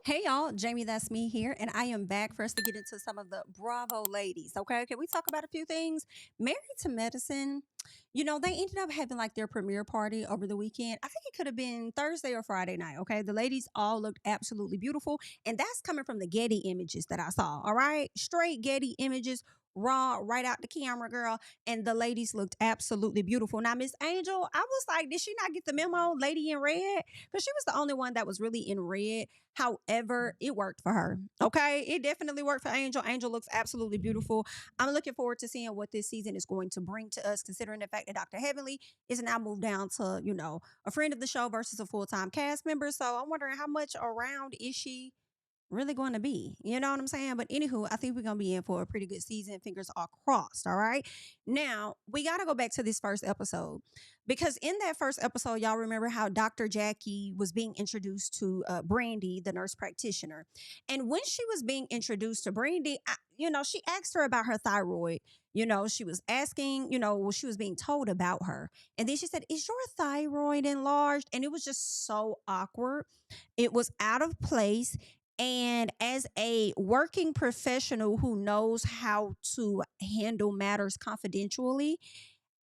Hey y'all, Jamie, that's me here, and I am back for us to get into some of the Bravo ladies. Okay, can we talk about a few things? Married to Medicine, they ended up having like their premiere party over the weekend. I think it could have been Thursday or Friday night. Okay, the ladies all looked absolutely beautiful, and that's coming from the Getty images that I saw. All right, straight Getty images. Raw, right out the camera, girl. And the ladies looked absolutely beautiful. Now, Miss Angel, I was like, did she not get the memo, Lady in Red? Because she was the only one that was really in red. However, it worked for her. Okay. It definitely worked for Angel. Angel looks absolutely beautiful. I'm looking forward to seeing what this season is going to bring to us, considering the fact that Dr. Heavenly is now moved down to, a friend of the show versus a full time cast member. So I'm wondering how much around is she really going to be? You know what I'm saying? But anywho, I think we're going to be in for a pretty good season. Fingers are crossed. All right. Now, we got to go back to this first episode because in that first episode, y'all remember how Dr. Jackie was being introduced to Brandy, the nurse practitioner. And when she was being introduced to Brandy, she asked her about her thyroid. She was asking, she was being told about her. And then she said, "Is your thyroid enlarged?" And it was just so awkward. It was out of place. And as a working professional who knows how to handle matters confidentially,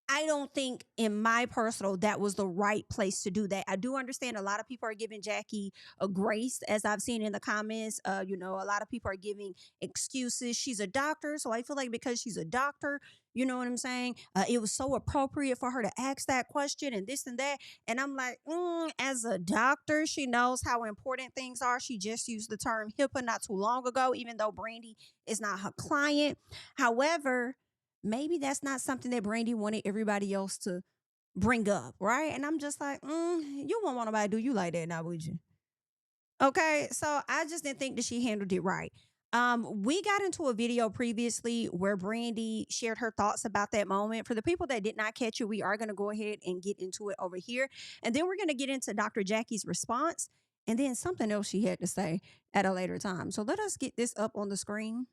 I don't think in my personal that was the right place to do that. I do understand a lot of people are giving Jackie a grace, as I've seen in the comments. A lot of people are giving excuses. She's a doctor, so I feel like because she's a doctor, you know what I'm saying? It was so appropriate for her to ask that question and this and that. And I'm like, as a doctor, she knows how important things are. She just used the term HIPAA not too long ago, even though Brandy is not her client. However, maybe that's not something that Brandy wanted everybody else to bring up, right? And I'm just like, you won't want nobody to do you like that now, would you? Okay, so I just didn't think that she handled it right. We got into a video previously where Brandy shared her thoughts about that moment. For the people that did not catch it, we are going to go ahead and get into it over here. And then we're going to get into Dr. Jackie's response and then something else she had to say at a later time. So let us get this up on the screen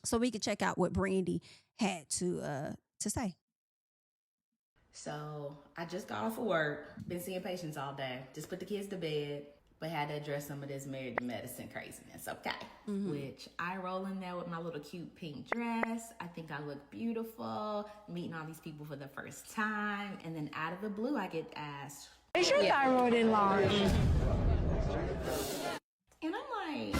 so we can check out what Brandy had to say. So I just got off of work, been seeing patients all day, just put the kids to bed, but had to address some of this married to medicine craziness, okay? Which I roll in there with my little cute pink dress. I think I look beautiful, meeting all these people for the first time, and then out of the blue, I get asked, "Is your thyroid enlarged?" And I'm like,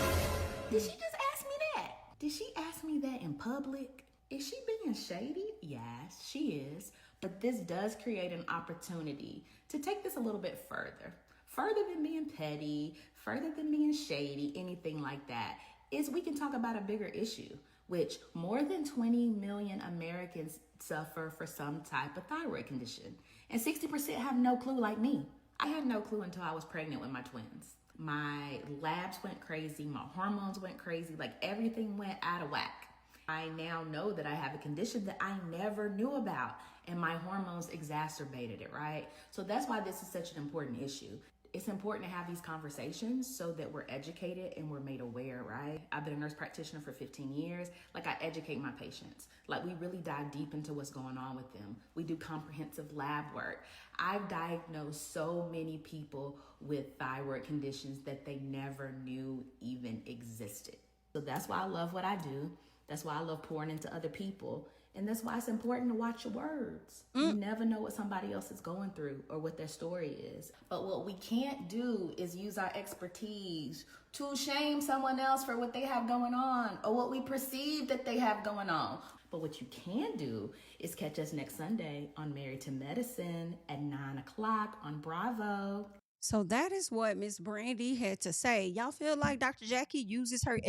did she just ask me that? Did she ask me that in public? Is she being shady? Yes, she is. But this does create an opportunity to take this a little bit further. Further than being petty, further than being shady, anything like that, is we can talk about a bigger issue, which more than 20 million Americans suffer for some type of thyroid condition. And 60% have no clue like me. I had no clue until I was pregnant with my twins. My labs went crazy, my hormones went crazy, like everything went out of whack. I now know that I have a condition that I never knew about, and my hormones exacerbated it, right? So that's why this is such an important issue. It's important to have these conversations so that we're educated and we're made aware, right? I've been a nurse practitioner for 15 years. Like, I educate my patients. Like, we really dive deep into what's going on with them. We do comprehensive lab work. I've diagnosed so many people with thyroid conditions that they never knew even existed. So that's why I love what I do. That's why I love pouring into other people. And that's why it's important to watch your words. You never know what somebody else is going through or what their story is. But what we can't do is use our expertise to shame someone else for what they have going on or what we perceive that they have going on. But what you can do is catch us next Sunday on Married to Medicine at 9 o'clock on Bravo. So that is what Miss Brandy had to say. Y'all feel like Dr. Jackie uses her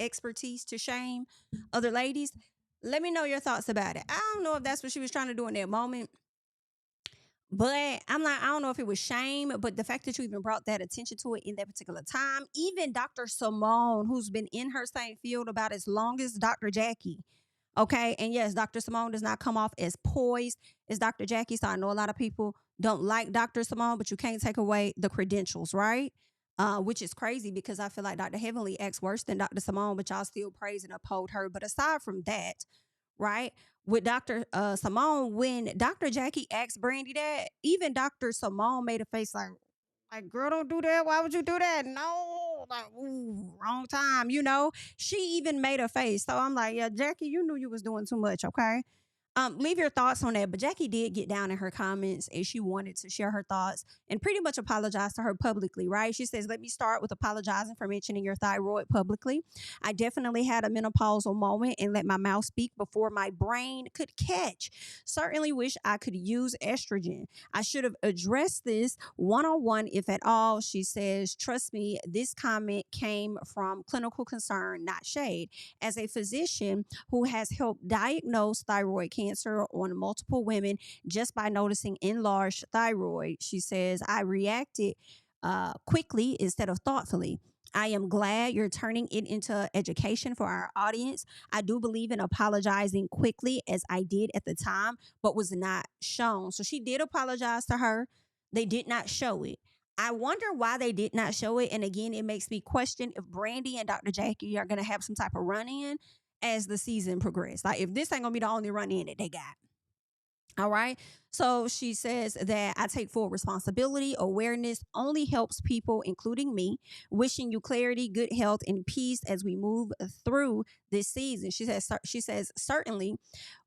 expertise to shame other ladies? Let me know your thoughts about it. I don't know if that's what she was trying to do in that moment. But I'm like, I don't know if it was shame, but the fact that you even brought that attention to it in that particular time, even Dr. Simone, who's been in her same field about as long as Dr. Jackie. Okay. And yes, Dr. Simone does not come off as poised as Dr. Jackie. So I know a lot of people don't like Dr. Simone, but you can't take away the credentials, right? Which is crazy because I feel like Dr. Heavenly acts worse than Dr. Simone, but y'all still praise and uphold her. But aside from that, right, with Dr. Simone, when Dr. Jackie asked Brandy that, even Dr. Simone made a face like, girl, don't do that. Why would you do that? No, like, ooh, wrong time, you know? She even made a face. So I'm like, yeah, Jackie, you knew you was doing too much, okay? Leave your thoughts on that. But Jackie did get down in her comments and she wanted to share her thoughts and pretty much apologize to her publicly, right? She says, let me start with apologizing for mentioning your thyroid publicly. I definitely had a menopausal moment and let my mouth speak before my brain could catch. Certainly wish I could use estrogen. I should have addressed this one on one, if at all. She says, trust me, this comment came from clinical concern, not shade. As a physician who has helped diagnose thyroid cancer on multiple women just by noticing enlarged thyroid, she says, I reacted quickly instead of thoughtfully. I am glad you're turning it into education for our audience. I do believe in apologizing quickly as I did at the time, but was not shown. So she did apologize to her. They did not show it. I wonder why they did not show it. And again, it makes me question if Brandy and Dr. Jackie are going to have some type of run in as the season progresses. Like, if this ain't going to be the only run in that they got. All right. So she says that I take full responsibility. Awareness only helps people, including me. Wishing you clarity, good health, and peace as we move through this season. She says, certainly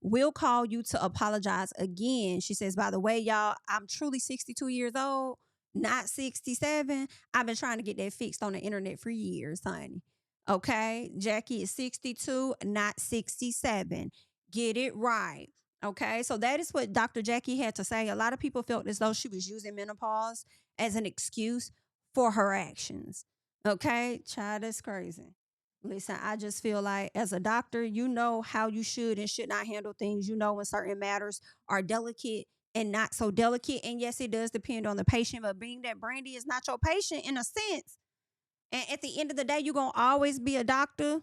we'll call you to apologize again. She says, by the way, y'all, I'm truly 62 years old, not 67. I've been trying to get that fixed on the internet for years, honey. Okay. Jackie is 62, not 67. Get it right. Okay, so that is what Dr. Jackie had to say. A lot of people felt as though she was using menopause as an excuse for her actions. Okay, child, that's crazy. Listen, I just feel like as a doctor, you know how you should and should not handle things. You know when certain matters are delicate and not so delicate. And yes, it does depend on the patient, but being that Brandy is not your patient in a sense, and at the end of the day, you're going to always be a doctor.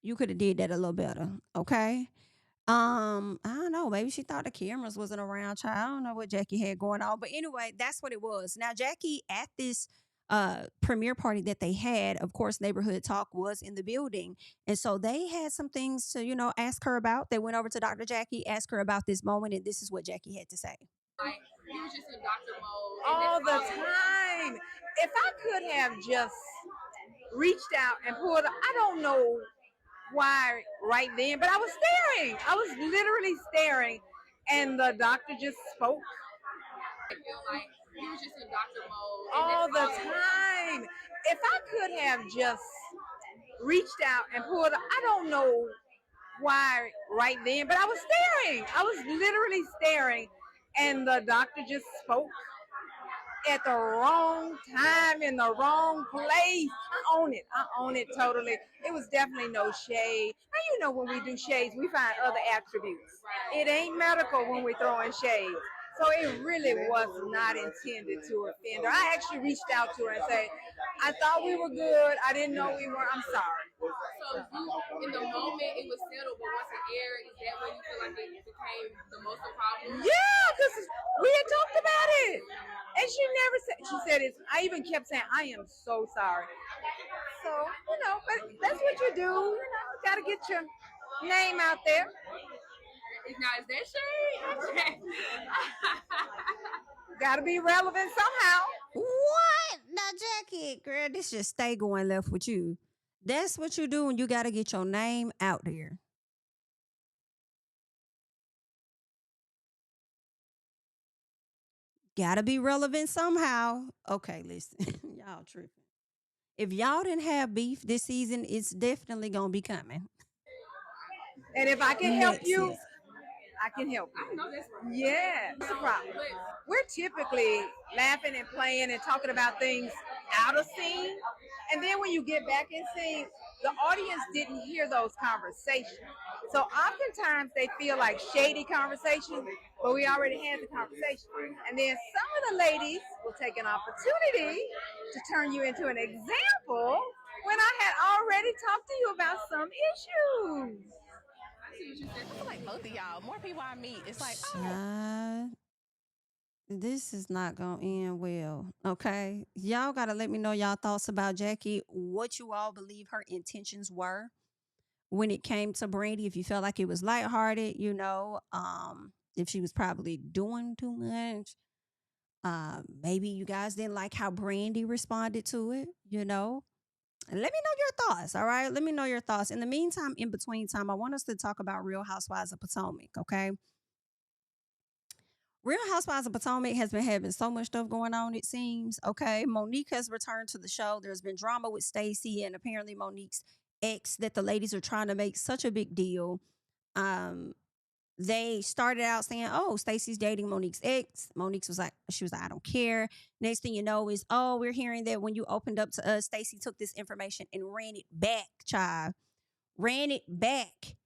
You could have did that a little better, okay? I don't know. Maybe she thought the cameras wasn't around. Child, I don't know what Jackie had going on, but anyway, that's what it was. Now, Jackie at this premiere party that they had, of course, Neighborhood Talk was in the building, and so they had some things to ask her about. They went over to Dr. Jackie, asked her about this moment, and this is what Jackie had to say. Like, you were just in doctor mode. All the time. If I could have just reached out and pulled, I don't know why right then, but I was staring. I was literally staring, and the doctor just spoke. I feel like you were just in doctor mode. All the time. If I could have just reached out and pulled, I don't know why right then, but I was staring. I was literally staring, and the doctor just spoke at the wrong time in the wrong place. I own it. I own it totally. It was definitely no shade. Now, when we do shades, we find other attributes. It ain't medical when we're throwing shades. So it really was not intended to offend her. I actually reached out to her and said, I thought we were good. I didn't know we were. I'm sorry. So in the moment, it was settled, but once it aired, is that when you feel like it became the most of a problem? Yeah, because we had talked about it. And she never said, she said it. I even kept saying, I am so sorry. So, but that's what you do. Got to get your name out there. Now, is that shade? Got to be relevant somehow. What? Now, Jackie, girl, this just stay going left with you. That's what you do when you got to get your name out there. Gotta be relevant somehow. Okay, listen, y'all tripping. If y'all didn't have beef this season, it's definitely gonna be coming. And if I can help Next you, season. I can help you. I know that's right. Yeah, that's the problem. We're typically laughing and playing and talking about things out of scene. And then when you get back in scene, the audience didn't hear those conversations. So oftentimes they feel like shady conversations, but we already had the conversation. And then some of the ladies will take an opportunity to turn you into an example when I had already talked to you about some issues. I feel like both of y'all, more people I meet, it's like, Child, this is not gonna end well. Okay. Y'all gotta let me know y'all thoughts about Jackie, what you all believe her intentions were when it came to Brandy. If you felt like it was lighthearted, if she was probably doing too much. Maybe you guys didn't like how Brandy responded to it, you know. And let me know your thoughts, all right? Let me know your thoughts. In the meantime, in between time, I want us to talk about Real Housewives of Potomac, okay? Real Housewives of Potomac has been having so much stuff going on, it seems. Okay. Monique has returned to the show. There's been drama with Stacy and apparently Monique's ex that the ladies are trying to make such a big deal. Um, they started out saying, "Oh, Stacy's dating Monique's ex." She was like, "I don't care." Next thing you know is, "Oh, we're hearing that when you opened up to us, Stacy took this information and ran it back, child. Ran it back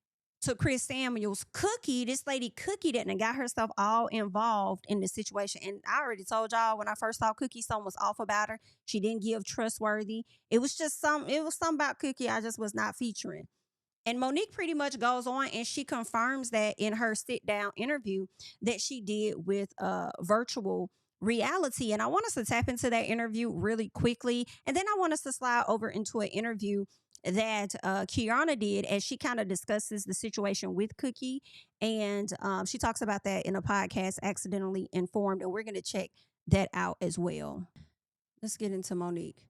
to Chris Samuel's Cookie. This lady Cookie didn't got herself all involved in the situation. And I already told y'all when I first saw Cookie, something was off about her. She didn't give trustworthy. It was something about Cookie I just was not featuring. And Monique pretty much goes on and she confirms that in her sit down interview that she did with virtual reality. And I want us to tap into that interview really quickly. And then I want us to slide over into an interview that Kiana did as she kind of discusses the situation with Cookie. And she talks about that in a podcast, Accidentally Informed. And we're going to check that out as well. Let's get into Monique.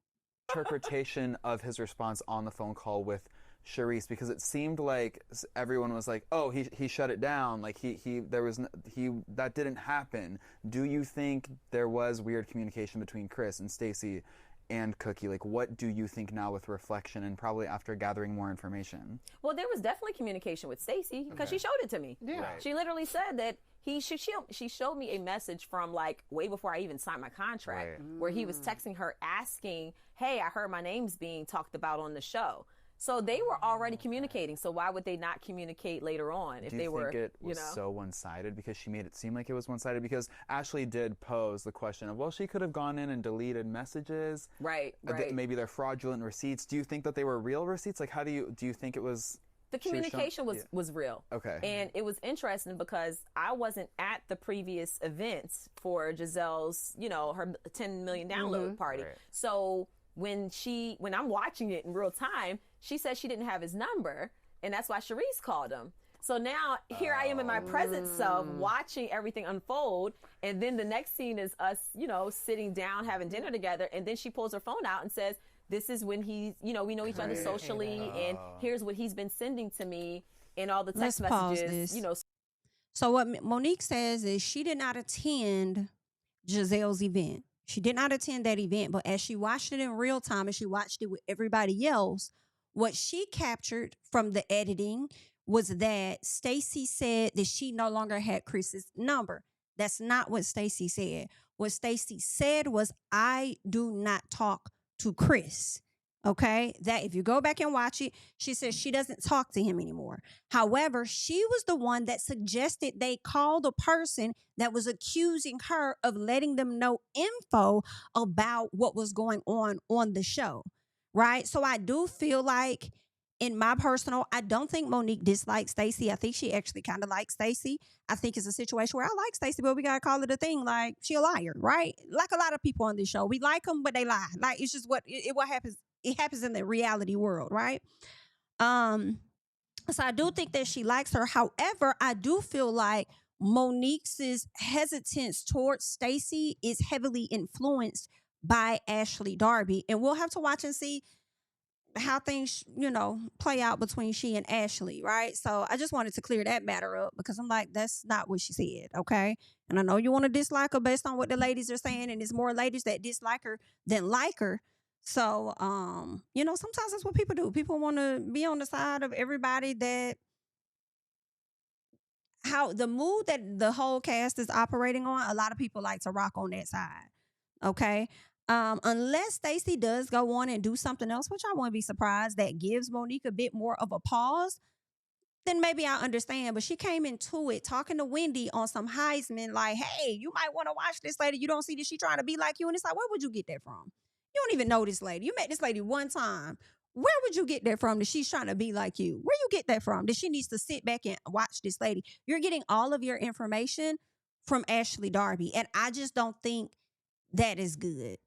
Interpretation of his response on the phone call with Charisse, because it seemed like everyone was like, "Oh, he shut it down. Like that didn't happen." Do you think there was weird communication between Chris and Stacy and Cookie? Like, what do you think now with reflection and probably after gathering more information? Well, there was definitely communication with Stacy because she showed it to me. Yeah. Right. She literally said that she showed me a message from like way before I even signed my contract, where he was texting her asking, "Hey, I heard my name's being talked about on the show." So they were already communicating. So why would they not communicate later on if they were? Do you think it was so one-sided because she made it seem like it was one-sided? Because Ashley did pose the question of, well, she could have gone in and deleted messages. Right. Maybe they're fraudulent receipts. Do you think that they were real receipts? Like, do you think it was? The communication was real. Okay. And it was interesting because I wasn't at the previous events for Gizelle's, her 10 million download party. Right. So when I'm watching it in real time, she said she didn't have his number, and that's why Charisse called him. So now here I am in my present self watching everything unfold, and then the next scene is us, sitting down having dinner together, and then she pulls her phone out and says, "This is when he's, we know each other socially, and here's what he's been sending to me, and all the text messages, So what Monique says is she did not attend Gizelle's event. She did not attend that event, but as she watched it in real time and she watched it with everybody else, what she captured from the editing was that Stacy said that she no longer had Chris's number. That's not what Stacy said. What Stacy said was, "I do not talk to Chris." Okay, that if you go back and watch it, she says she doesn't talk to him anymore. However, she was the one that suggested they call the person that was accusing her of letting them know info about what was going on the show. Right. So I do feel like in my personal, I don't think Monique dislikes Stacy. I think she actually kind of likes Stacy. I think it's a situation where I like Stacy, but we got to call it a thing. Like, she a liar, right? Like a lot of people on this show. We like them, but they lie. Like, it's just what happens. It happens in the reality world, right? So I do think that she likes her. However, I do feel like Monique's hesitance towards Stacy is heavily influenced by Ashley Darby. And we'll have to watch and see how things, play out between she and Ashley, right? So I just wanted to clear that matter up because I'm like, that's not what she said, okay? And I know you want to dislike her based on what the ladies are saying, and there's more ladies that dislike her than like her. So, sometimes that's what people do. People want to be on the side of everybody how the mood that the whole cast is operating on, a lot of people like to rock on that side, okay? Unless Stacy does go on and do something else, which I wouldn't be surprised, that gives Monique a bit more of a pause, then maybe I understand. But she came into it talking to Wendy on some Heisman, like, "Hey, you might want to watch this lady. You don't see that she trying to be like you." And it's like, where would you get that from? You don't even know this lady. You met this lady one time. Where would you get that from that she's trying to be like you? Where you get that from that she needs to sit back and watch this lady? You're getting all of your information from Ashley Darby. And I just don't think that is good.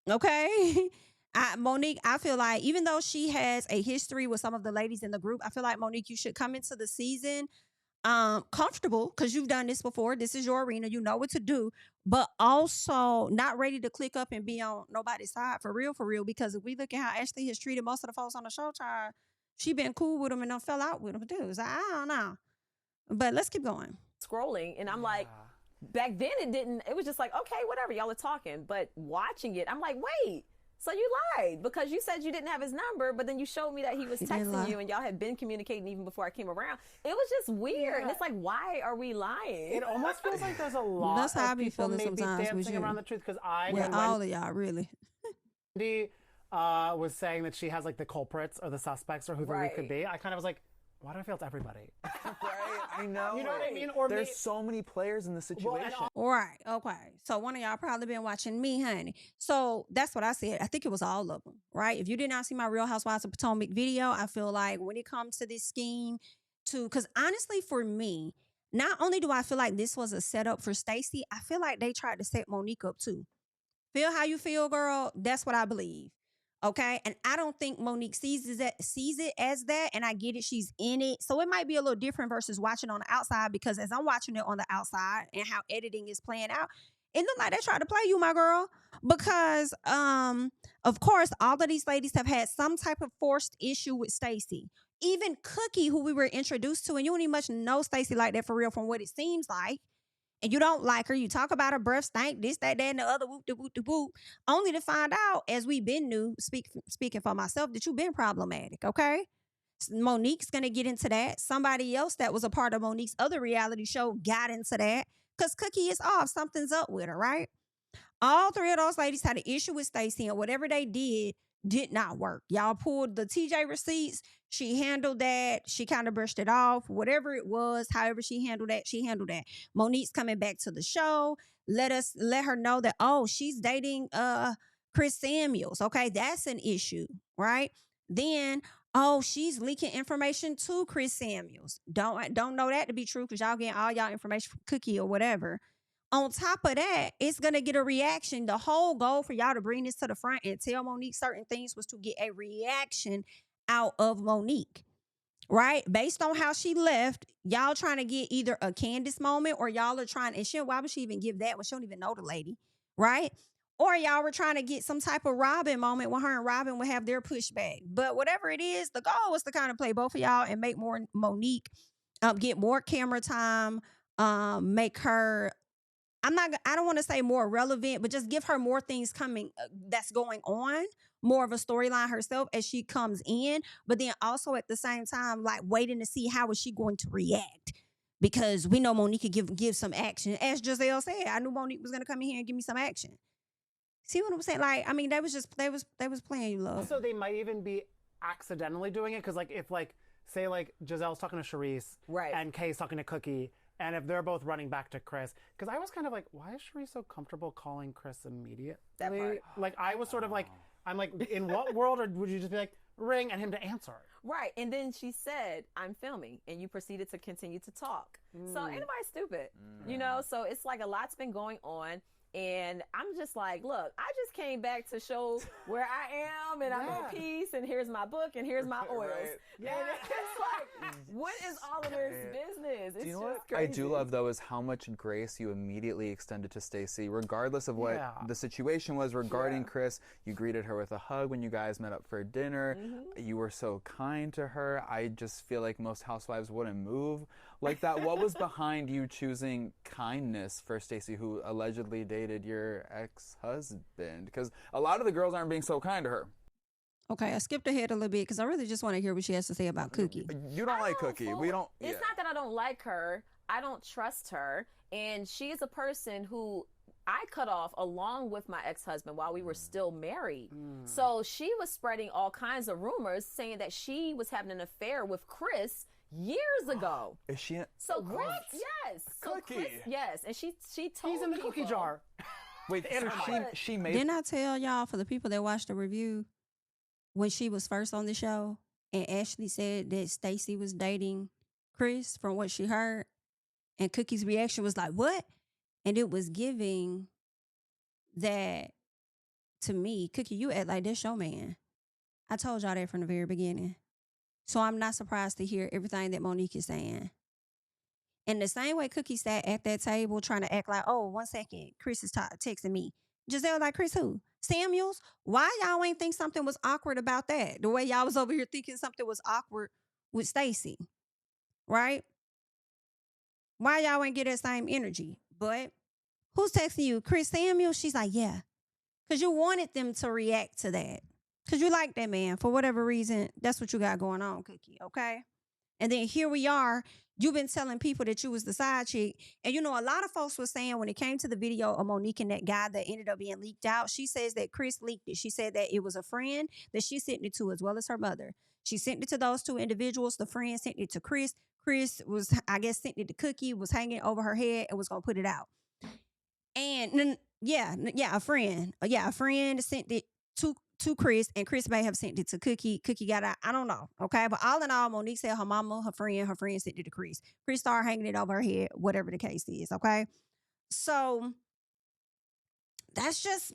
Okay? Monique, I feel like even though she has a history with some of the ladies in the group, I feel like, Monique, you should come into the season comfortable because you've done this before. This is your arena. You know what to do, but also not ready to click up and be on nobody's side for real. Because if we look at how Ashley has treated most of the folks on the show, child, she been cool with them and done fell out with them too. So I don't know, but let's keep going. Scrolling, and I'm like, back then it was just like, okay, whatever, y'all are talking. But watching it, I'm like, wait, so you lied because you said you didn't have his number, but then you showed me that he was texting you and y'all had been communicating even before I came around. It was just weird. And it's like, why are we lying? It almost feels like there's a lot That's how I of be people feeling maybe sometimes with dancing you. around the truth, because I With all of y'all, really. Wendy was saying that she has like the culprits or the suspects or who the lead could be. I kind of was like, why do I feel it's everybody? Right, I know. You know what I mean? Or there's so many players in the situation. Right. Okay. So one of y'all probably been watching me, honey. So that's what I said. I think it was all of them, right? If you did not see my Real Housewives of Potomac video, I feel like when it comes to this scheme because honestly for me, not only do I feel like this was a setup for Stacy, I feel like they tried to set Monique up too. Feel how you feel, girl? That's what I believe. Okay. And I don't think Monique sees it as that. And I get it. She's in it. So it might be a little different versus watching on the outside, because as I'm watching it on the outside and how editing is playing out, it looked like they tried to play you, my girl. Because of course, all of these ladies have had some type of forced issue with Stacy. Even Cookie, who we were introduced to, and you don't even much know Stacy like that for real from what it seems like. And you don't like her. You talk about her breath stank, this, that, and the other, whoop, de whoop, de whoop, only to find out, as we've been new, speaking for myself, that you've been problematic, okay? Monique's going to get into that. Somebody else that was a part of Monique's other reality show got into that because Cookie is off. Something's up with her, right? All three of those ladies had an issue with Stacy, and whatever they did not work. Y'all pulled the TJ receipts. She handled that. She kind of brushed it off. Whatever it was, however she handled that, she handled that. Monique's coming back to the show. Let her know that, oh, she's dating Chris Samuels. Okay, that's an issue, right? Then, oh, she's leaking information to Chris Samuels. Don't know that to be true because y'all getting all y'all information from Cookie or whatever. On top of that, it's going to get a reaction. The whole goal for y'all to bring this to the front and tell Monique certain things was to get a reaction out of Monique, right? Based on how she left, y'all trying to get either a Candiace moment or y'all are trying, and why would she even give that when she don't even know the lady, right? Or y'all were trying to get some type of Robyn moment when her and Robyn would have their pushback. But whatever it is, the goal was to kind of play both of y'all and make more Monique, get more camera time, make her, I don't want to say more relevant, but just give her more things coming that's going on, more of a storyline herself as she comes in. But then also at the same time, like waiting to see how is she going to react, because we know Monique could give some action. As Gizelle said, I knew Monique was going to come in here and give me some action. See what I'm saying? Like, I mean, they was playing you, love. So they might even be accidentally doing it, because like if like say like Giselle's talking to Charisse, right, and Kay's talking to Cookie. And if they're both running back to Chris, because I was kind of like, why is Charisse so comfortable calling Chris immediately? That part. Like, I was sort of like, I'm like, in what world would you just be like, ring, and him to answer? Right. And then she said, I'm filming. And you proceeded to continue to talk. So ain't nobody stupid, you know? So it's like a lot's been going on. And I'm just like, look, I just came back to show where I am, and I'm at peace, and here's my book, and here's my oils. Right. Yeah. And it's like, what is all of this business? It's do you know just what crazy. I do love, though, is how much grace you immediately extended to Stacy, regardless of what the situation was regarding Chris. You greeted her with a hug when you guys met up for dinner. You were so kind to her. I just feel like most housewives wouldn't move like that. What was behind you choosing kindness for Stacy, who allegedly dated your ex-husband? Because a lot of the girls aren't being so kind to her. Okay, I skipped ahead a little bit because I really just want to hear what she has to say about Cookie. You don't like Cookie. We don't. It's not that I don't like her. I don't trust her. And she is a person who I cut off along with my ex-husband while we were still married. So she was spreading all kinds of rumors saying that she was having an affair with Chris years ago. Is she? So Chris, yes. So Cookie. Chris, yes. And she told He's in the cookie jar. Wait, she made. Didn't I tell y'all, for the people that watched the review, when she was first on the show and Ashley said that Stacy was dating Chris from what she heard, and Cookie's reaction was like, what? And it was giving that to me. Cookie, you act like this your man. I told y'all that from the very beginning. So I'm not surprised to hear everything that Monique is saying. And the same way Cookie sat at that table trying to act like, oh, 1 second, Chris is texting me. Gizelle like, Chris who? Samuels? Why y'all ain't think something was awkward about that? The way y'all was over here thinking something was awkward with Stacy, right? Why y'all ain't get that same energy? But who's texting you? Chris Samuels? She's like, yeah. Because you wanted them to react to that. Because you like that man. For whatever reason, that's what you got going on, Cookie, okay? And then here we are. You've been telling people that you was the side chick. And you know, a lot of folks were saying when it came to the video of Monique and that guy that ended up being leaked out, she says that Chris leaked it. She said that it was a friend that she sent it to as well as her mother. She sent it to those two individuals. The friend sent it to Chris. Chris was, I guess, sent it to Cookie, was hanging over her head and was going to put it out. And a friend. A friend sent it to Chris, and Chris may have sent it to Cookie. Cookie got out. I don't know. Okay. But all in all, Monique said her mama, her friend sent it to Chris. Chris started hanging it over her head, whatever the case is. Okay. So that's just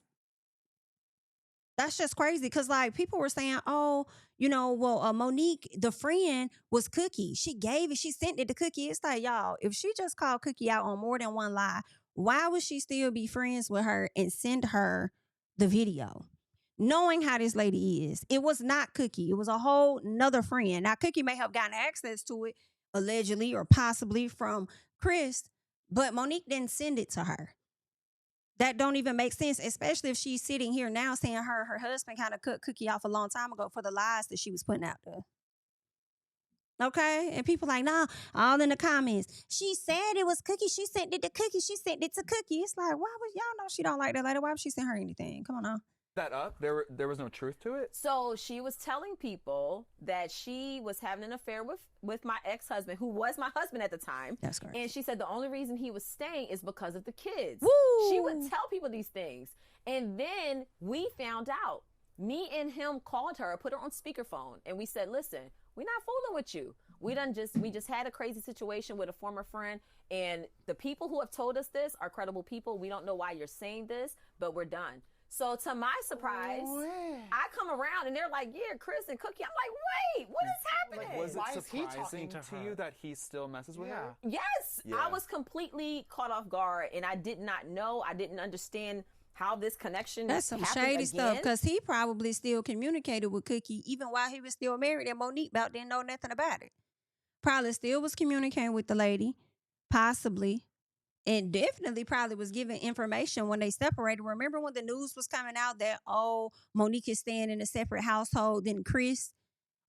crazy. Cause like people were saying, oh, you know, well, Monique, the friend was Cookie. She sent it to Cookie. It's like, y'all, if she just called Cookie out on more than one lie, why would she still be friends with her and send her the video? Knowing how this lady is, it was not Cookie. It was a whole nother friend. Now, Cookie may have gotten access to it, allegedly or possibly from Chris, but Monique didn't send it to her. That don't even make sense, especially if she's sitting here now saying her husband kind of cut Cookie off a long time ago for the lies that she was putting out there. Okay? And people like, nah, all in the comments. She said it was Cookie. She sent it to Cookie. She sent it to Cookie. It's like, why would y'all know she don't like that lady? Why would she send her anything? Come on now. That up? There was no truth to it? So she was telling people that she was having an affair with my ex-husband, who was my husband at the time. That's correct. And she said the only reason he was staying is because of the kids. Woo! She would tell people these things. And then we found out. Me and him called her, put her on speakerphone, and we said, listen, we're not fooling with you. We just had a crazy situation with a former friend, and the people who have told us this are credible people. We don't know why you're saying this, but we're done. So to my surprise, I come around and they're like, yeah, Chris and Cookie. I'm like, wait, what is happening? Was Why it is he surprising talking to you that he still messes with her? Yes. Yeah. I was completely caught off guard, and I did not know. I didn't understand how this connection That's some shady stuff, because he probably still communicated with Cookie even while he was still married, and Monique about didn't know nothing about it. Probably still was communicating with the lady, possibly. And definitely probably was giving information when they separated. Remember when the news was coming out that, oh, Monique is staying in a separate household than Chris?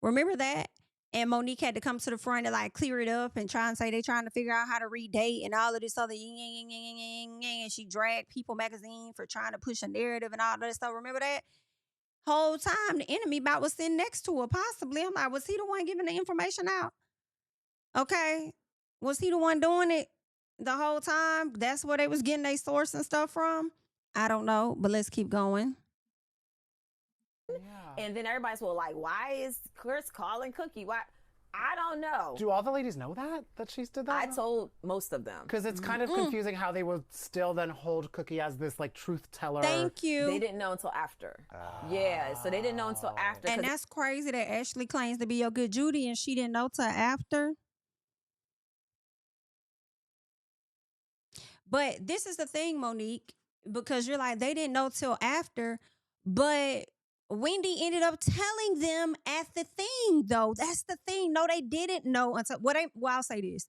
Remember that? And Monique had to come to the front and like clear it up and try and say they trying to figure out how to redate and all of this other and she dragged People magazine for trying to push a narrative and all that stuff. Remember that? Whole time the enemy about was sitting next to her, possibly. I'm like, was he the one giving the information out? Okay. Was he the one doing it the whole time? That's where they was getting their source and stuff from? I don't know, but let's keep going. Yeah. And then everybody's like, why is Chris calling Cookie? Why? I don't know. Do all the ladies know that she did that? I told most of them. Because it's kind of confusing how they would still then hold Cookie as this like truth teller. Thank you. They didn't know until after. Yeah, so they didn't know until after. And that's crazy that Ashley claims to be your good Judy and she didn't know till after. But this is the thing, Monique, because you're like, they didn't know till after, but Wendy ended up telling them at the thing, though. That's the thing. No, they didn't know until I'll say this.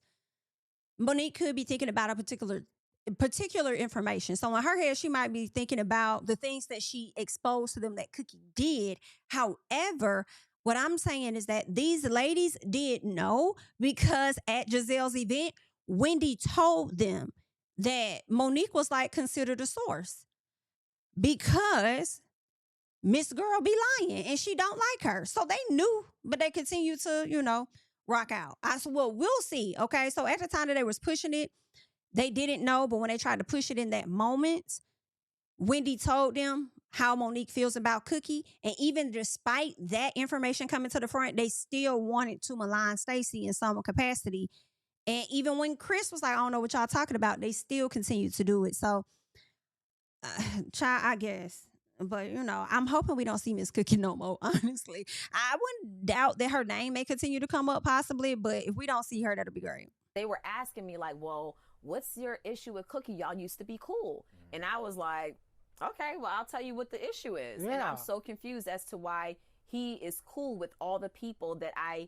Monique could be thinking about a particular information. So in her head, she might be thinking about the things that she exposed to them that Cookie did. However, what I'm saying is that these ladies did know, because at Gizelle's event, Wendy told them that Monique was like considered a source because Miss Girl be lying and she don't like her. So they knew, but they continue to, rock out. I said, well, we'll see. Okay. So at the time that they was pushing it, they didn't know, but when they tried to push it in that moment, Wendy told them how Monique feels about Cookie. And even despite that information coming to the front, they still wanted to malign Stacy in some capacity. And even when Chris was like, I don't know what y'all talking about, they still continued to do it. So, child, I guess. But, I'm hoping we don't see Miss Cookie no more, honestly. I wouldn't doubt that her name may continue to come up possibly, but if we don't see her, that'll be great. They were asking me like, well, what's your issue with Cookie? Y'all used to be cool. And I was like, okay, well, I'll tell you what the issue is. And I'm so confused as to why he is cool with all the people that I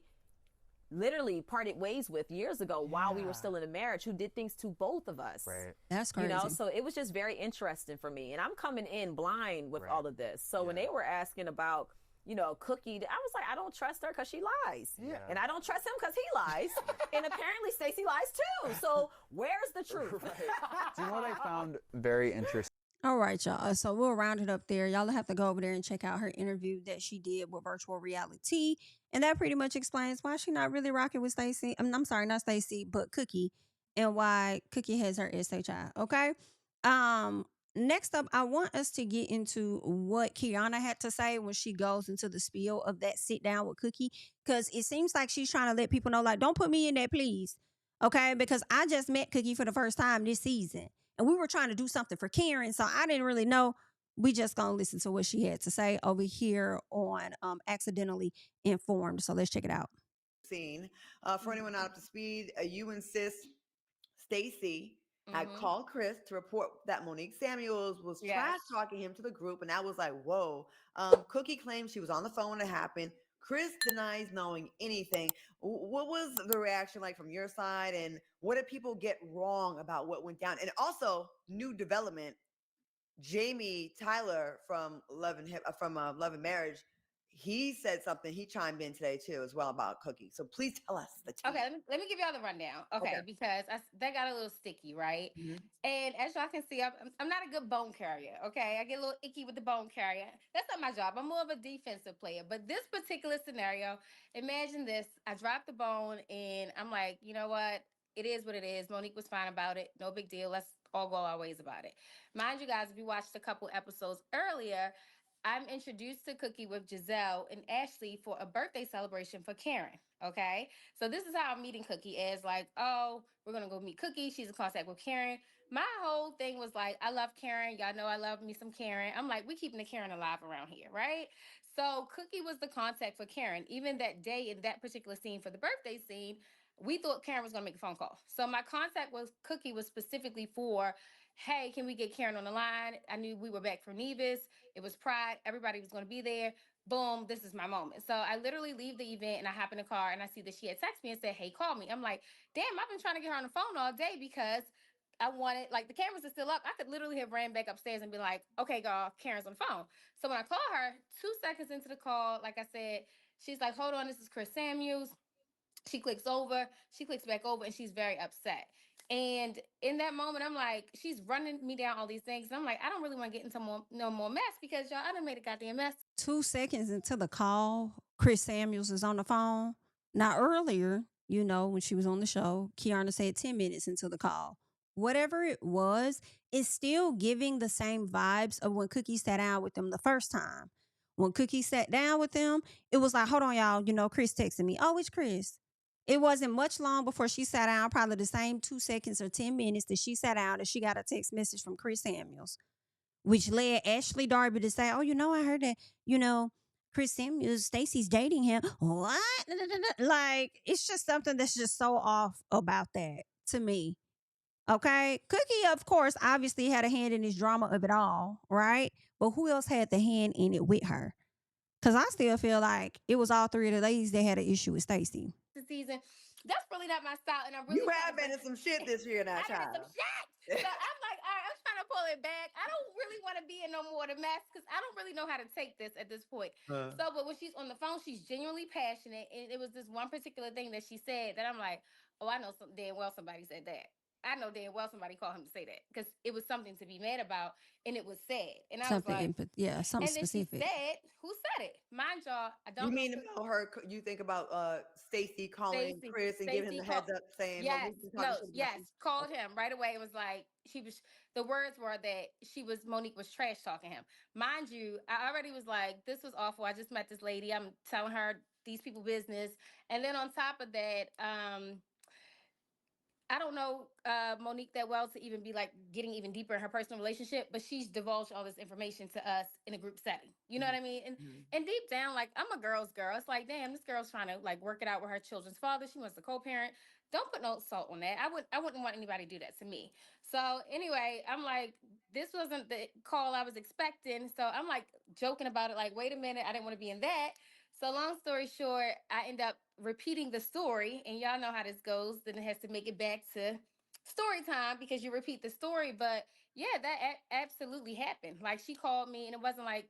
literally parted ways with years ago while we were still in a marriage, who did things to both of us. Right. That's crazy. You know, so it was just very interesting for me. And I'm coming in blind with all of this. So when they were asking about, you know, Cookie, I was like, I don't trust her because she lies. And I don't trust him because he lies. And apparently Stacey lies too. So where's the truth? Do you know what I found very interesting? All right, y'all. So we'll round it up there. Y'all have to go over there and check out her interview that she did with Virtual Reality. And that pretty much explains why she's not really rocking with Stacey. I'm sorry, not Stacey, but Cookie. And why Cookie has her SHI. Okay. Next up, I want us to get into what Kiana had to say when she goes into the spiel of that sit down with Cookie. Because it seems like she's trying to let people know, like, don't put me in there, please. Okay. Because I just met Cookie for the first time this season. And we were trying to do something for Karen, so I didn't really know. We just gonna listen to what she had to say over here on Accidentally Informed. So let's check it out. Scene. For anyone not up to speed, you and sis Stacy had called Chris to report that Monique Samuels was trash talking him to the group, and I was like, whoa. Cookie claims she was on the phone when it happened. Chris denies knowing anything. What was the reaction like from your side, and what did people get wrong about what went down? And also, new development, Jamie Tyler from Love and Marriage, he said something. He chimed in today too, as well, about Cookie. So please tell us the tea. Okay, let me give y'all the rundown. Okay, because that got a little sticky, right? And as y'all can see, I'm not a good bone carrier. Okay, I get a little icky with the bone carrier. That's not my job. I'm more of a defensive player. But this particular scenario, imagine this: I dropped the bone, and I'm like, you know what? It is what it is. Monique was fine about it. No big deal. Let's all go our ways about it. Mind you guys, if you watched a couple episodes earlier, I'm introduced to Cookie with Gizelle and Ashley for a birthday celebration for Karen. Okay. So this is how I'm meeting Cookie, as like, oh, we're going to go meet Cookie. She's in contact with Karen. My whole thing was like, I love Karen. Y'all know I love me some Karen. I'm like, we keeping the Karen alive around here, right? So Cookie was the contact for Karen. Even that day in that particular scene for the birthday scene, we thought Karen was going to make a phone call. So my contact with Cookie was specifically for, hey, can we get Karen on the line? I knew we were back from Nevis. It was Pride. Everybody was going to be there. Boom, this is my moment. So I literally leave the event and I hop in the car and I see that she had texted me and said, hey, call me. I'm like, damn, I've been trying to get her on the phone all day because I wanted, like, the cameras are still up. I could literally have ran back upstairs and be like, okay, girl, Karen's on the phone. So when I call her, 2 seconds into the call, like I said, she's like, hold on, this is Chris Samuels. She clicks back over, and she's very upset. And in that moment, I'm like, she's running me down all these things. And I'm like, I don't really want to get into no more mess because y'all, I done made a goddamn mess. 2 seconds into the call, Chris Samuels is on the phone. Now, earlier, you know, when she was on the show, Keirna said 10 minutes into the call. Whatever it was, it's still giving the same vibes of when Cookie sat down with them the first time. When Cookie sat down with them, it was like, hold on, y'all. You know, Chris texted me. Oh, it's Chris. It wasn't much long before she sat down, probably the same 2 seconds or 10 minutes that she sat down, that she got a text message from Chris Samuels, which led Ashley Darby to say, oh, you know, I heard that, you know, Chris Samuels, Stacey's dating him. What? Like, it's just something that's just so off about that to me. Okay. Cookie, of course, obviously had a hand in this drama of it all, right? But who else had the hand in it with her? Because I still feel like it was all three of the ladies that had an issue with Stacey. The season, that's really not my style. And I really You have been in some shit this year now, child. Some shit. So I'm like, all right, I'm trying to pull it back. I don't really want to be in no more of the mess because I don't really know how to take this at this point. So, but when she's on the phone, she's genuinely passionate. And it was this one particular thing that she said that I'm like, oh, I know damn well somebody said that. I know damn well somebody called him to say that because it was something to be mad about and it was said. And I something was like, something and then specific. She said, who said it? Mind y'all, I don't You know. mean about her, you think about Stacy calling Chris and giving him the heads up saying, called him right away. It was like, the words were that Monique was trash talking him. Mind you, I already was like, this was awful. I just met this lady. I'm telling her these people business. And then on top of that, I don't know Monique that well to even be like getting even deeper in her personal relationship, but she's divulged all this information to us in a group setting. You know what I mean? And deep down, like, I'm a girl's girl. It's like, damn, this girl's trying to like work it out with her children's father. She wants to co-parent. Don't put no salt on that. I wouldn't want anybody to do that to me. So anyway, I'm like, this wasn't the call I was expecting. So I'm like joking about it, like, wait a minute, I didn't want to be in that. So long story short, I end up repeating the story, and y'all know how this goes. Then it has to make it back to story time because you repeat the story. But yeah, that absolutely happened. Like, she called me, and it wasn't like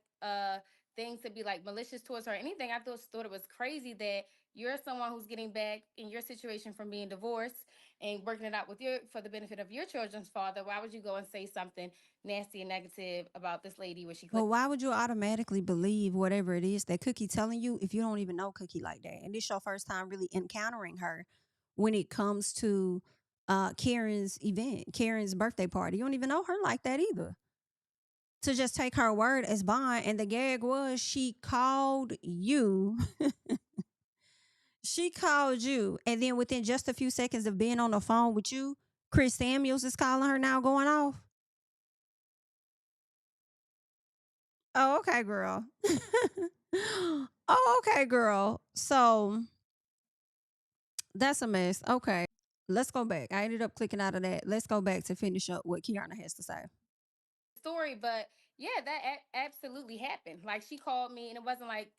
things to be like malicious towards her or anything. I thought it was crazy that you're someone who's getting back in your situation from being divorced and working it out with your for the benefit of your children's father. Why would you go and say something nasty and negative about this lady when she? Well, why would you automatically believe whatever it is that Cookie telling you if you don't even know Cookie like that? And this your first time really encountering her when it comes to Karen's event, Karen's birthday party. You don't even know her like that either. To just take her word as bond, and the gag was she called you. She called you, and then within just a few seconds of being on the phone with you, Chris Samuels is calling her now, going off. Oh, okay, girl. Oh, okay, girl. So that's a mess. Okay. Let's go back. I ended up clicking out of that. Let's go back to finish up what Keirna has to say. Story, but yeah, that absolutely happened. Like, she called me, and it wasn't like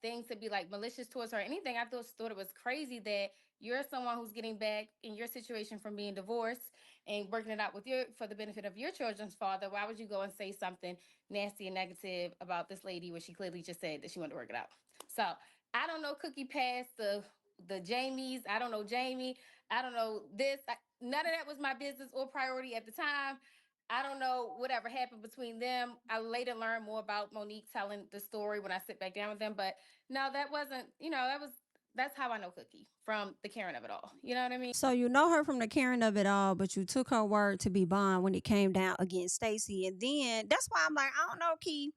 things to be like malicious towards her or anything. I thought it was crazy that you're someone who's getting back in your situation from being divorced and working it out with your for the benefit of your children's father. Why would you go and say something nasty and negative about this lady when she clearly just said that she wanted to work it out? So I don't know Cookie past the Jamies. I don't know Jamie. I don't know this. None of that was my business or priority at the time. I don't know whatever happened between them. I later learned more about Monique telling the story when I sit back down with them. But no, that wasn't, that's how I know Cookie, from the Karen of it all. You know what I mean? So you know her from the Karen of it all, but you took her word to be bond when it came down against Stacy. And then that's why I'm like, I don't know, Key.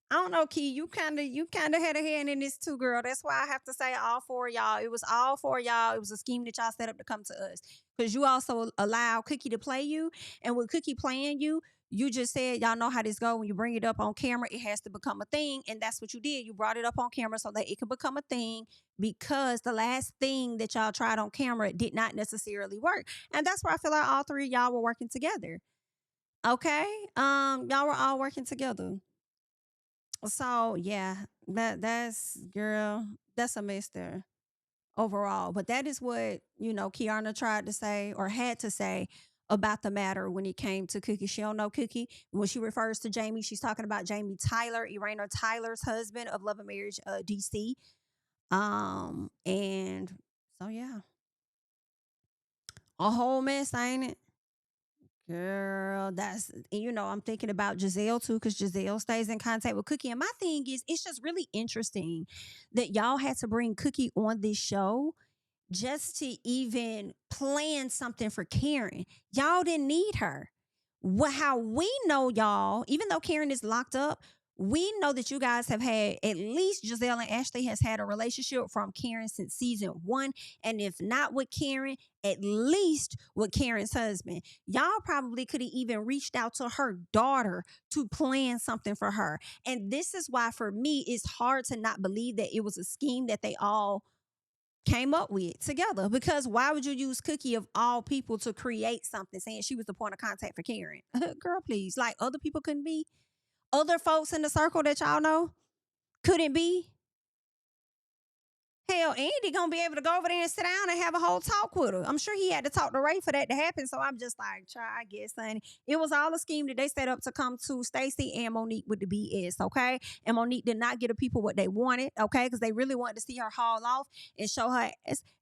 I don't know, Key. You kind of had a hand in this too, girl. That's why I have to say all four of y'all. It was all four of y'all. It was a scheme that y'all set up to come to us. Because you also allow Cookie to play you. And with Cookie playing you, you just said, y'all know how this go. When you bring it up on camera, it has to become a thing. And that's what you did. You brought it up on camera so that it could become a thing, because the last thing that y'all tried on camera did not necessarily work. And that's where I feel like all three of y'all were working together. Okay? Y'all were all working together. So yeah, that's girl, that's a mess there overall. But that is what, Keirna tried to say or had to say about the matter when it came to Cookie. She don't know Cookie. When she refers to Jamie, she's talking about Jamie Tyler, Irena Tyler's husband of Love and Marriage DC. And so yeah. A whole mess, ain't it? Girl, I'm thinking about Gizelle too, because Gizelle stays in contact with Cookie. And my thing is, it's just really interesting that y'all had to bring Cookie on this show just to even plan something for Karen. Y'all didn't need her. How we know y'all, even though Karen is locked up, we know that you guys have had, at least Gizelle and Ashley has had a relationship from Karen since season 1. And if not with Karen, at least with Karen's husband. Y'all probably could have even reached out to her daughter to plan something for her. And this is why, for me, it's hard to not believe that it was a scheme that they all came up with together. Because why would you use Cookie of all people to create something saying she was the point of contact for Karen? Girl, please. Like, other people couldn't be? Other folks in the circle that y'all know couldn't be? Hell, Andy gonna be able to go over there and sit down and have a whole talk with her. I'm sure he had to talk to Ray for that to happen. So I'm just like, try, I guess, honey. It was all a scheme that they set up to come to Stacy and Monique with the BS, okay? And Monique did not get the people what they wanted, okay? Because they really wanted to see her haul off and show her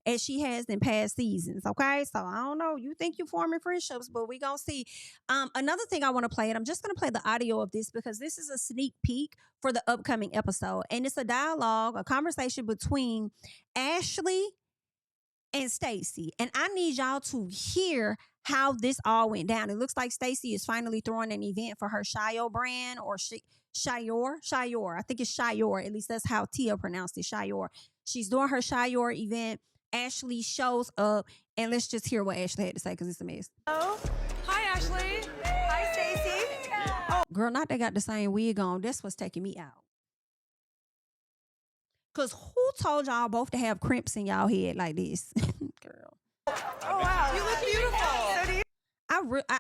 as she has in past seasons, okay? So I don't know. You think you're forming friendships, but we gonna see. Another thing I want to play, and I'm just gonna play the audio of this because this is a sneak peek for the upcoming episode. And it's a dialogue, a conversation between Ashley and Stacy. And I need y'all to hear how this all went down. It looks like Stacy is finally throwing an event for her Shio brand, or Shire. I think it's Shire. At least that's how Tia pronounced it, Shire. She's doing her Shire event. Ashley shows up, and let's just hear what Ashley had to say because it's a mess. Hello. Hi, Ashley. Hi, Stacy. Oh. Girl, not they got the same wig on. That's what's taking me out. Because who told y'all both to have crimps in y'all head like this? Girl. Oh, wow. You look beautiful. So do you?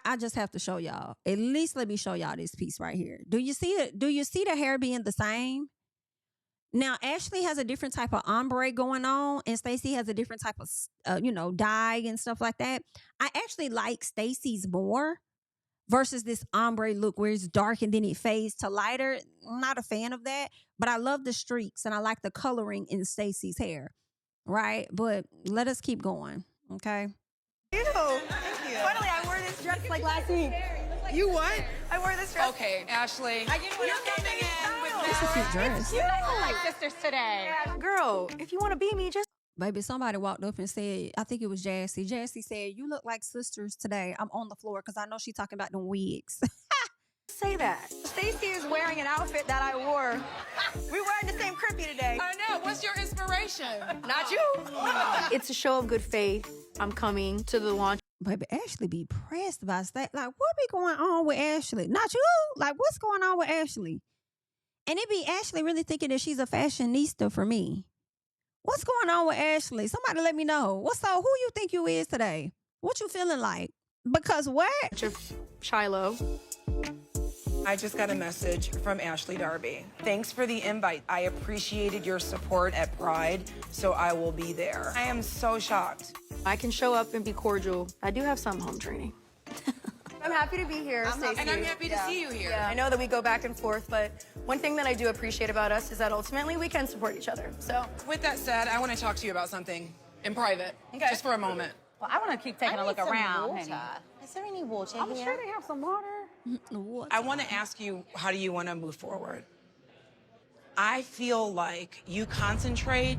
I just have to show y'all. At least let me show y'all this piece right here. Do you see it? Do you see the hair being the same? Now, Ashley has a different type of ombre going on, and Stacy has a different type of, dye and stuff like that. I actually like Stacy's more versus this ombre look where it's dark and then it fades to lighter. I'm not a fan of that, but I love the streaks and I like the coloring in Stacy's hair, right? But let us keep going, okay? Thank you. Finally, I wore this dress like last week. You what? I wore this dress. Okay, Ashley. You're coming in with It's a cute dress. You guys look like sisters today. Girl, if you want to be me, just... Baby, somebody walked up and said, I think it was Jassy. Jassy said, you look like sisters today. I'm on the floor because I know she's talking about them wigs. say that. Stacy is wearing an outfit that I wore. We're wearing the same crimpy today. I know. What's your inspiration? Not you. It's a show of good faith. I'm coming to the launch. Baby, Ashley be pressed by that. Like, what be going on with Ashley? Not you. Like, what's going on with Ashley? And it be Ashley really thinking that she's a fashionista for me. What's going on with Ashley? Somebody let me know. Who you think you is today? What you feeling like? Because what? Shiloh. I just got a message from Ashley Darby. Thanks for the invite. I appreciated your support at Pride, so I will be there. I am so shocked. I can show up and be cordial. I do have some home training. I'm happy to be here, Stacey. And I'm happy to see you here. Yeah. I know that we go back and forth, but one thing that I do appreciate about us is that ultimately we can support each other. So, with that said, I want to talk to you about something in private, just for a moment. Well, I want to keep taking a look around. Water. Is there any water I'm here? sure they have some water. I want to ask you, how do you want to move forward? I feel like you concentrate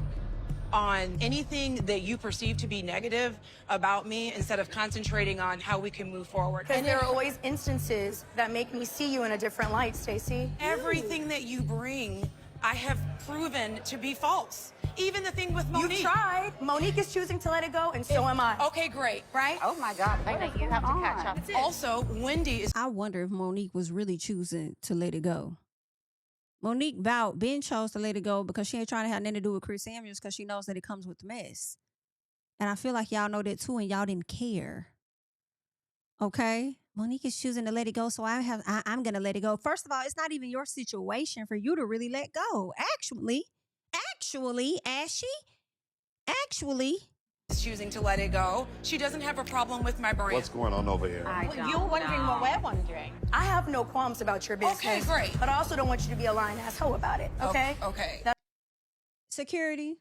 on anything that you perceive to be negative about me instead of concentrating on how we can move forward. Because there are always instances that make me see you in a different light, Stacey. Everything that you bring, I have proven to be false. Even the thing with Monique. You tried. Monique is choosing to let it go, and so am I. Okay, great. Right? Oh my God, baby, you have to catch up. Also, Wendy is... I wonder if Monique was really choosing to let it go. Monique Ben chose to let it go because she ain't trying to have nothing to do with Chris Samuels because she knows that it comes with the mess. And I feel like y'all know that too, and y'all didn't care. Okay? Monique is choosing to let it go, so I'm going to let it go. First of all, it's not even your situation for you to really let go. Actually, Ashley, is choosing to let it go. She doesn't have a problem with my brand. What's going on over here? You're wondering what we're wondering. I have no qualms about your business. Okay, great. But I also don't want you to be a lying asshole about it, okay? Okay. Security.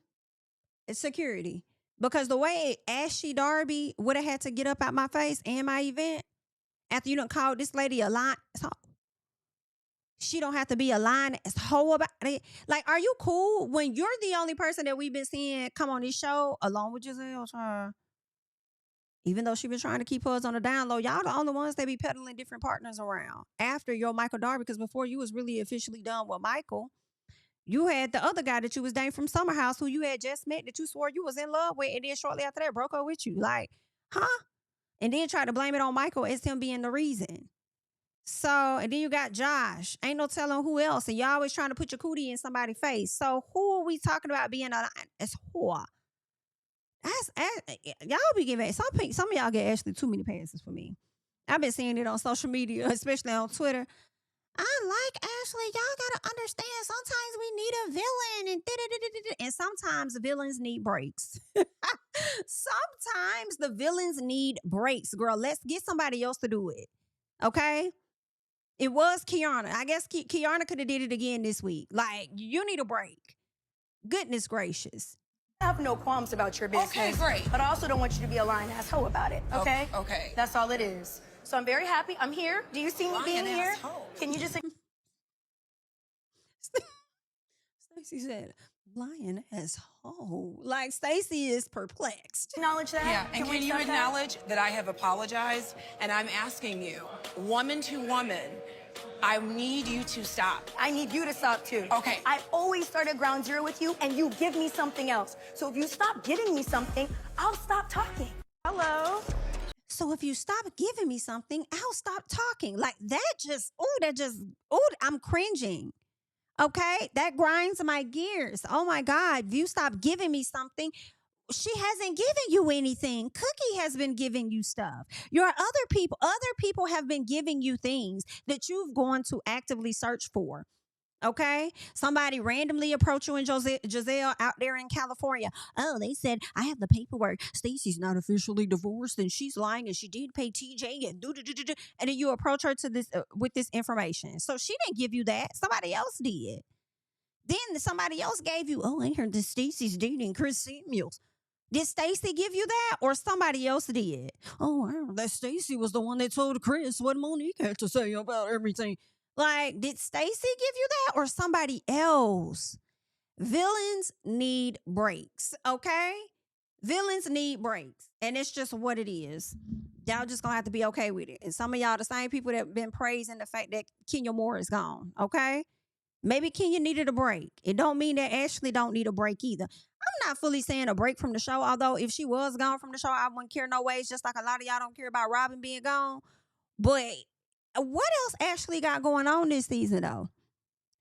It's security. Because the way Ashley Darby would have had to get up out my face and my event after you done called this lady a lying asshole. She don't have to be a lying asshole about it. Like, are you cool when you're the only person that we've been seeing come on this show along with Gizelle? Even though she been trying to keep hers on the down low, y'all the only ones that be peddling different partners around after your Michael Darby, because before you was really officially done with Michael, you had the other guy that you was dating from Summer House who you had just met that you swore you was in love with, and then shortly after that broke up with you. Like, huh? And then try to blame it on Michael as him being the reason. So, and then you got Josh. Ain't no telling who else. And y'all always trying to put your cootie in somebody's face. So who are we talking about being a whore? Y'all be giving, some of y'all get actually too many passes for me. I've been seeing it on social media, especially on Twitter. I like Ashley. Y'all got to understand, sometimes we need a villain and sometimes villains need breaks. Sometimes the villains need breaks, girl. Let's get somebody else to do it. Okay? It was Kiana. I guess Kiana could have did it again this week. Like, you need a break. Goodness gracious. I have no qualms about your business. Okay, great. But I also don't want you to be a lying asshole about it, okay? Okay. That's all it is. So I'm very happy. I'm here. Do you see me being here? Asshole. Can you just... Stacey said, lying asshole. Like, Stacey is perplexed. Acknowledge that? Yeah, and can you accept acknowledge that I have apologized? And I'm asking you, woman to woman, I need you to stop. I need you to stop too. Okay. I always start at ground zero with you, and you give me something else. So if you stop giving me something, I'll stop talking. Hello. So if you stop giving me something, I'll stop talking. Like I'm cringing. Okay? That grinds my gears. Oh my God. If you stop giving me something, she hasn't given you anything. Cookie has been giving you stuff. Other people have been giving you things that you've gone to actively search for. Okay? Somebody randomly approached you and Gizelle out there in California. Oh, they said, I have the paperwork. Stacy's not officially divorced and she's lying and she did pay TJ and do-do-do-do-do. And then you approach her to this with this information. So she didn't give you that. Somebody else did. Then somebody else gave you, oh, I heard that Stacy's dating Chris Samuels. Did Stacy give you that or somebody else did? Oh, I heard that Stacy was the one that told Chris what Monique had to say about everything. Like, did Stacy give you that or somebody else? Villains need breaks, okay? Villains need breaks. And it's just what it is. Y'all just gonna have to be okay with it. And some of y'all, the same people that have been praising the fact that Kenya Moore is gone, okay? Maybe Kenya needed a break. It don't mean that Ashley don't need a break either. I'm not fully saying a break from the show, although if she was gone from the show, I wouldn't care no ways, just like a lot of y'all don't care about Robyn being gone. But what else Ashley got going on this season, though?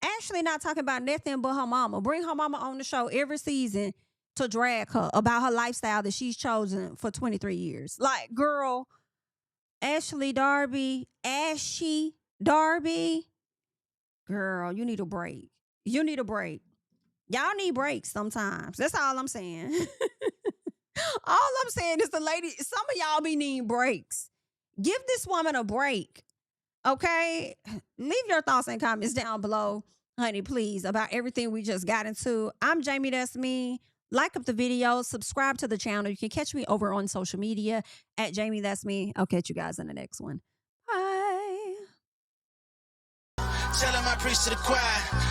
Ashley not talking about nothing but her mama. Bring her mama on the show every season to drag her about her lifestyle that she's chosen for 23 years. Like, girl, Darby, girl, you need a break. You need a break. Y'all need breaks sometimes. That's all I'm saying. All I'm saying is some of y'all be needing breaks. Give this woman a break. Okay? Leave your thoughts and comments down below, honey, please, about everything we just got into. I'm JamiThatsMe. Like up the video. Subscribe to the channel. You can catch me over on social media at JamiThatsMe. I'll catch you guys in the next one. Bye. Tell him I preach to the choir.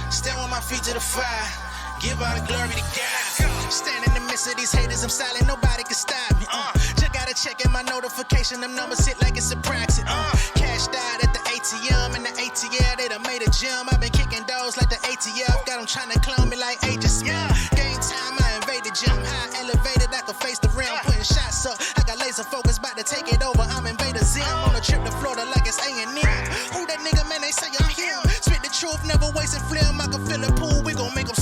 Stand with my feet to the fire. Give all the glory to God. Stand in the midst of these haters. I'm silent. Nobody can stop me. Just gotta check in my notification. Them numbers hit like it's a proxy. Cash died at the ATM. And the ATL, they done made a gym. I've been kicking doors like the ATF. Got them trying to clone me like Aegis. Game time, I invaded gym. High elevated, I can face the rim. Putting shots up. I got laser focus, about to take it over. I'm Invader Zim. On a trip to Florida like it's A&M. Who that nigga, man? They say I'm him. Spit the truth, never wasted film. I can fill a pool. We gon' make them